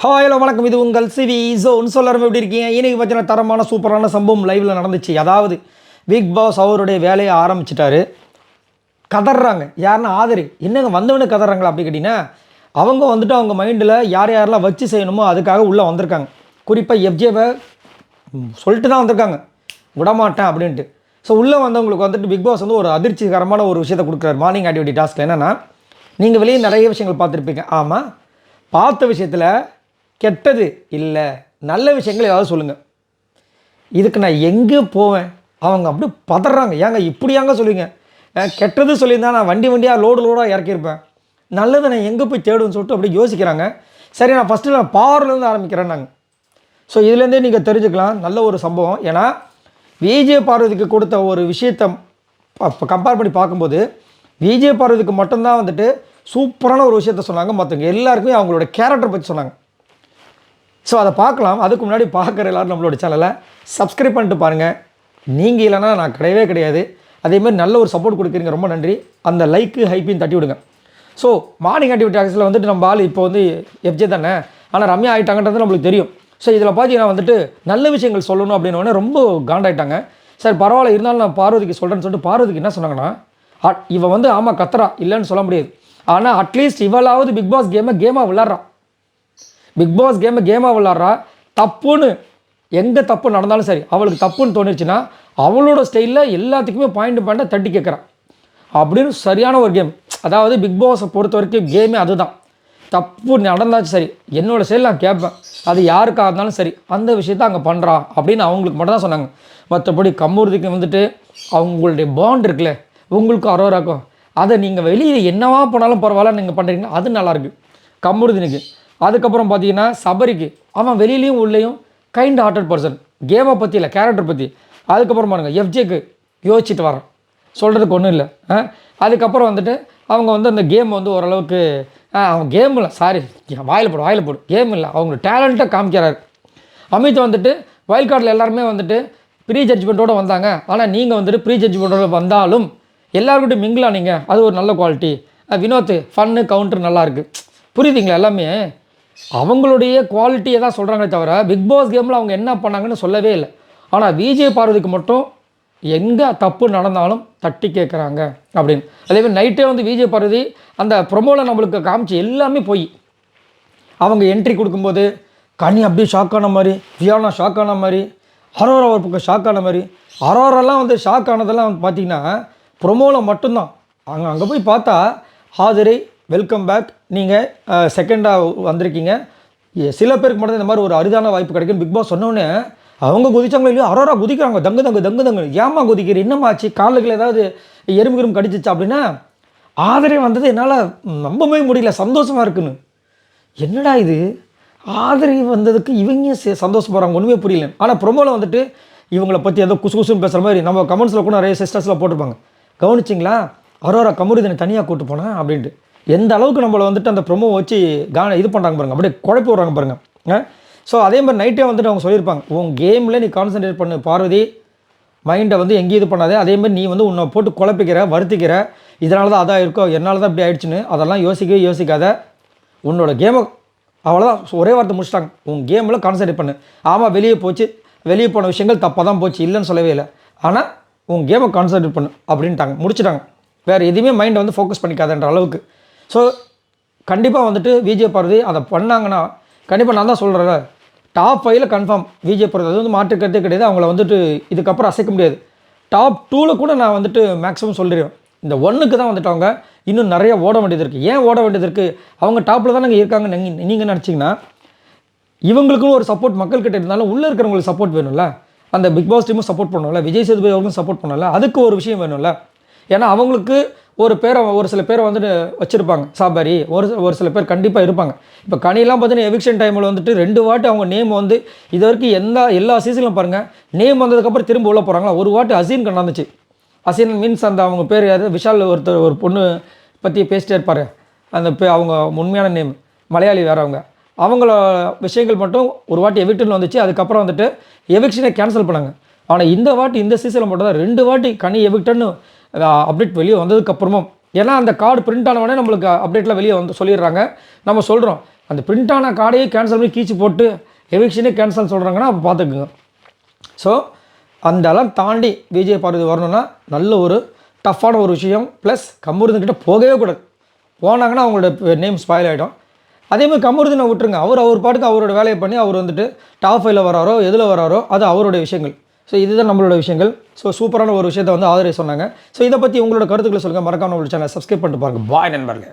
Hi hello வணக்கம். இது உங்கள் சிவி ஜோன். சொல்லாமல் எப்படி இருக்கீங்க? இன்றைக்கி பார்த்தீங்கன்னா தரமான சூப்பரான சம்பவம் லைவில் நடந்துச்சு. அதாவது பிக் பாஸ் அவருடைய வேலையை ஆரம்பிச்சிட்டாரு. கதறாங்க. யாருன்னா ஆதரி என்னங்க வந்தவனு கதறாங்களா அப்படி கேட்டிங்கன்னா, அவங்க வந்துட்டு அவங்க மைண்டில் யார் யாரெல்லாம் வச்சு செய்யணுமோ அதுக்காக உள்ளே வந்திருக்காங்க. குறிப்பாக எஃப்ஜேவை சொல்லிட்டு தான் வந்திருக்காங்க, விடமாட்டேன் அப்படின்ட்டு. ஸோ உள்ளே வந்தவங்களுக்கு வந்துட்டு பிக் பாஸ் வந்து ஒரு அதிர்ச்சிகரமான ஒரு விஷயத்தை கொடுக்குறாரு. மார்னிங் ஆக்டிவிட்டி டாஸ்க்கில் என்னென்னா, நீங்கள் வெளியே நிறைய விஷயங்கள் பார்த்துருப்பீங்க. ஆமாம், பார்த்த விஷயத்தில் கெட்டது இல்லை, நல்ல விஷயங்கள் ஏதாவது சொல்லுங்கள். இதுக்கு நான் எங்கே போவேன்? அவங்க அப்படி பதறாங்க. ஏங்க இப்படியாங்க சொல்லுவீங்க? கெட்டது சொல்லியிருந்தா நான் வண்டியாக லோடாக இறக்கியிருப்பேன். நல்லதை நான் எங்கே போய் தேடுன்னு சொல்லிட்டு அப்படி யோசிக்கிறாங்க. சரி, நான் ஃபஸ்ட்டு நான் பவர்லேருந்து ஆரம்பிக்கிறேன் நாங்கள். ஸோ இதுலேருந்தே நீங்கள் தெரிஞ்சுக்கலாம் நல்ல ஒரு சம்பவம். ஏன்னா விஜய் பார்வதிக்கு கொடுத்த ஒரு விஷயத்தை கம்பேர் பண்ணி பார்க்கும்போது விஜய் பார்வதிக்கு மட்டும்தான் வந்துட்டு சூப்பரான ஒரு விஷயத்த சொன்னாங்க. மற்றவங்க எல்லாருக்குமே அவங்களோட கேரக்டர் பற்றி சொன்னாங்க. ஸோ அதை பார்க்கலாம். அதுக்கு முன்னாடி பார்க்குற எல்லோரும் நம்மளோட சேனலை சப்ஸ்கிரைப் பண்ணிட்டு பாருங்கள். நீங்கள் இல்லைனா நான் கிடையாது. அதேமாதிரி நல்ல ஒரு சப்போர்ட் கொடுக்குறீங்க, ரொம்ப நன்றி. அந்த லைக்கு ஹைப்பையும் தட்டி விடுங்க. ஸோ மார்னிங் ஆக்டிவிட்டி ஆக்ஸில் வந்துட்டு நம்ம ஆள் இப்போ வந்து எஃப்ஜே தானே, ஆனால் ரம்யா ஆகிட்டாங்கன்றது நம்மளுக்கு தெரியும். ஸோ இதில் பார்த்தீங்கன்னா வந்துட்டு நல்ல விஷயங்கள் சொல்லணும் அப்படின்னோடனே ரொம்ப காண்டாயிட்டாங்க. சரி பரவாயில்ல, இருந்தாலும் நான் பார்வதிக்கு சொல்கிறேன்னு சொல்லிட்டு பார்வதிக்கு என்ன சொன்னாங்கன்னா, இவன் வந்து ஆமாம் கத்துறா, இல்லைன்னு சொல்ல முடியாது. ஆனால் அட்லீஸ்ட் இவளாவது பிக் பாஸ் கேமாக விளாட்றான். பிக் பாஸ் கேமாக விளாட்றா. தப்புன்னு எங்கே தப்பு நடந்தாலும் சரி, அவளுக்கு தப்புன்னு தோணிடுச்சுன்னா அவளோட ஸ்டைலில் எல்லாத்துக்குமே பாயிண்ட்டை தட்டி கேட்குறான் அப்படின்னு சரியான ஒரு கேம். அதாவது பிக் பாஸை பொறுத்த வரைக்கும் கேமே அதுதான். தப்பு நடந்தாச்சு சரி, என்னோடய ஸ்டைல் நான் கேட்பேன், அது யாருக்காக இருந்தாலும் சரி, அந்த விஷயத்த அங்கே பண்ணுறா அப்படின்னு அவங்களுக்கு மட்டும் தான் சொன்னாங்க. மற்றபடி கம்மூர்த்திக்கு வந்துட்டு அவங்களுடைய பாண்ட் இருக்குல்ல, உங்களுக்கும் அரோராக்கும், அதை நீங்கள் வெளியே என்னவா போனாலும் பரவாயில்ல நீங்கள் பண்ணுறீங்கன்னா அது நல்லாயிருக்கு கம்மூர்த்தினுக்கு. அதுக்கப்புறம் பார்த்தீங்கன்னா சபரிக்கு, அவன் வெளியிலையும் உள்ளேயும் கைண்ட் ஹார்ட்டட் பர்சன், கேமை பற்றி இல்லை கேரக்டர் பற்றி. அதுக்கப்புறம் பாருங்க எஃப்ஜேக்கு யோசிச்சுட்டு வரான், சொல்கிறதுக்கு ஒன்றும் இல்லை. அதுக்கப்புறம் வந்துட்டு அவங்க வந்து அந்த கேம் வந்து ஓரளவுக்கு அவங்க கேம் இல்லை, சாரி வாயில் போடு கேம் இல்லை, அவங்க டேலண்ட்டை காமிக்கிறாரு. அமித் வந்துட்டு வைல்ட் கார்டில் எல்லாருமே வந்துட்டு ப்ரீ ஜட்ஜ்மெண்ட்டோடு வந்தாங்க. ஆனால் நீங்கள் வந்துட்டு ப்ரீ ஜட்ஜ்மெண்ட்டோடு வந்தாலும் எல்லாருக்கிட்டும் மிங்கிளாக நீங்கள், அது ஒரு நல்ல குவாலிட்டி. வினோத் ஃபன்னு கவுண்டர் நல்லாயிருக்கு. புரியுதுங்களா? எல்லாமே அவங்களுடைய குவாலிட்டியை தான் சொல்கிறாங்களே தவிர பிக் பாஸ் கேமில் அவங்க என்ன பண்ணாங்கன்னு சொல்லவே இல்லை. ஆனால் விஜய் பார்வதிக்கு மட்டும் எங்கே தப்பு நடந்தாலும் தட்டி கேட்குறாங்க அப்படின்னு. அதேமாதிரி நைட்டே வந்து விஜய் பார்வதி அந்த ப்ரொமோவில் நம்மளுக்கு காமிச்சு எல்லாமே போய் அவங்க என்ட்ரி கொடுக்கும்போது கனி அப்படியே ஷாக் ஆன மாதிரி, வியானா ஷாக் ஆன மாதிரி, அரோரா ஒரு பக்கம் ஷாக் ஆன மாதிரி. அரோரெல்லாம் வந்து ஷாக் ஆனதெல்லாம் வந்து பார்த்திங்கன்னா ப்ரொமோவில் மட்டும்தான். அங்கே போய் பார்த்தா ஆதிரை வெல்கம் பேக், நீங்கள் செகண்டாக வந்திருக்கீங்க, சில பேருக்கு மட்டும் இந்த மாதிரி ஒரு அரிதான வாய்ப்பு கிடைக்கும் பிக் பாஸ் சொன்னோடனே அவங்க குதிச்சாங்களோ இல்லையோ அரோரா குதிக்கிறாங்க. தங்கு ஏமா குதிக்கிற, என்னமாச்சு, காலுகள் ஏதாவது எறும்பு கடிச்சிச்சா அப்படின்னா ஆதரே வந்தது என்னால் நம்பவே முடியல, சந்தோஷமாக இருக்குன்னு. என்னடா இது, ஆதரவு வந்ததுக்கு இவங்க சந்தோஷப்படுறாங்க, ஒன்றுமே புரியல. ஆனால் ப்ரொமோவில் வந்துட்டு இவங்களை பற்றி ஏதோ குசுன்னு பேசுகிற மாதிரி நம்ம கமெண்ட்ஸில் கூட நிறைய சிஸ்டர்ஸில் போட்டிருப்பாங்க, கவனிச்சிங்களா அரோரா கமருதனை தனியாக கூப்பிட்டு போனேன் அப்படின்ட்டு. எந்த அளவுக்கு நம்மளை வந்துட்டு அந்த ப்ரொமோ வச்சு இது பண்ணுறாங்க பாருங்கள், அப்படியே குழப்பி விட்றாங்க பாருங்கள். ஸோ அதே மாதிரி நைட்டே வந்துட்டு அவங்க சொல்லியிருப்பாங்க, உன் கேமில் நீ கான்சன்ட்ரேட் பண்ணு பார்வதி, மைண்டை வந்து எங்கேயும் இது பண்ணாதே. அதே மாதிரி நீ வந்து உன்னை போட்டு குழப்பிக்கிற, வருத்திக்கிற, இதனால தான் அதான் இருக்கோ, என்னால் தான் இப்படி ஆயிடுச்சுன்னு அதெல்லாம் யோசிக்காத. உன்னோட கேமை அவ்வளோதான், ஒரே வார்த்தை முடிச்சிட்டாங்க, உன் கேமில் கான்சன்ட்ரேட் பண்ணு. ஆமாம் வெளியே போன விஷயங்கள் தப்பாக தான் போச்சு, இல்லைன்னு சொல்லவே இல்லை, ஆனால் உன் கேமை கான்சன்ட்ரேட் பண்ணு அப்படின்ட்டாங்க, முடிச்சுட்டாங்க. வேறு எதுவுமே மைண்டை வந்து ஃபோக்கஸ் பண்ணிக்காதன்ற அளவுக்கு. ஸோ கண்டிப்பாக வந்துட்டு விஜய் பார்வதி அதை பண்ணாங்கன்னா கண்டிப்பாக நான் தான் சொல்கிறேன், டாப் 5ல் கன்ஃபார்ம் விஜய் பார்வதி. அது வந்து மாற்றுக்கிறதே கிடையாது. அவங்கள வந்துட்டு இதுக்கப்புறம் அசைக்க முடியாது. டாப் 2ல் கூட நான் வந்துட்டு மேக்ஸிமம் சொல்லிடுவேன். இந்த 1க்கு தான் வந்துட்டு அவங்க இன்னும் நிறைய ஓட வேண்டியது இருக்குது. ஏன் ஓட வேண்டியது இருக்குது? அவங்க டாப்பில் தான் இருக்காங்க. நீங்கள் நினச்சிங்கன்னா இவங்களுக்குன்னு ஒரு சப்போர்ட் மக்கள்கிட்ட இருந்தாலும் உள்ளே இருக்கிறவங்களுக்கு சப்போர்ட் வேணும்ல. அந்த பிக் பாஸ் டீமும் சப்போர்ட் பண்ணணும்ல, விஜய் சேதுபதி அவர்களும் சப்போர்ட் பண்ணல, அதுக்கு ஒரு விஷயம் வேணும்ல. ஏன்னா அவங்களுக்கு ஒரு சில பேரை வந்துட்டு வச்சுருப்பாங்க, சாபாரி ஒரு சில பேர் கண்டிப்பாக இருப்பாங்க. இப்போ கனியெல்லாம் பார்த்தீங்கன்னா எவிக்ஷன் டைமில் வந்துட்டு 2 வாட்டி அவங்க நேம் வந்து இது வரைக்கும் எல்லா சீசன்லையும் பாருங்கள், நேம் வந்ததுக்கப்புறம் திரும்ப உள்ள போகிறாங்களா. ஒரு வாட்டி அசீன் நடந்துச்சு. அசீன் மீன்ஸ் அந்த அவங்க பேர் யார், விஷால் ஒரு பொண்ணு பற்றி பேசிட்டே இருப்பார், அந்த அவங்க உண்மையான நேம் மலையாளி வேறு. அவங்கள விஷயங்கள் மட்டும் ஒரு வாட்டி எவிக்ஷன் வந்துச்சு. அதுக்கப்புறம் வந்துட்டு எவிக்ஷனை கேன்சல் பண்ணாங்க. ஆனால் இந்த வாட்டி இந்த சீசனில் மட்டும் தான் 2 வாட்டி கனி எவிக்டன்னு அப்டேட் வெளியே வந்ததுக்கப்புறமும். ஏன்னா அந்த கார்டு பிரிண்ட் ஆனவொடனே நம்மளுக்கு அப்டேட்டில் வெளியே வந்து சொல்லிடுறாங்க. நம்ம சொல்கிறோம் அந்த பிரிண்டான கார்டையே கேன்சல் பண்ணி கீச்சு போட்டு எவிக்ஷனே கேன்சல் சொல்கிறாங்கன்னா அப்போ பார்த்துக்குங்க. ஸோ அந்த எல்லாம் தாண்டி விஜய் பார்வதி வரணும்னா நல்ல ஒரு டஃப்பான ஒரு விஷயம். ப்ளஸ் கமருதன்கிட்ட போகவே கூடாது. போனாங்கன்னா அவங்களோட நேம் ஸ்பாயில் ஆகிடும். அதேமாதிரி கமருதனை விட்டுருங்க. அவர் பாட்டுக்கு அவரோட வேலையை பண்ணி அவர் வந்துட்டு டாப் 5ல் வராரோ எதில் வராரோ அது அவருடைய விஷயங்கள். ஸோ இதுதான் நம்மளோட விஷயங்கள். ஸோ சூப்பரான ஒரு விஷயத்தை வந்து ஆதரவு சொன்னாங்க. ஸோ இதை பற்றி உங்களோட கருத்துக்களை சொல்லுங்கள். மறக்காம நம்மளோட சேனலை சப்ஸ்கிரைப் பண்ணிட்டு பாருங்கள். பாய் நண்பர்களே.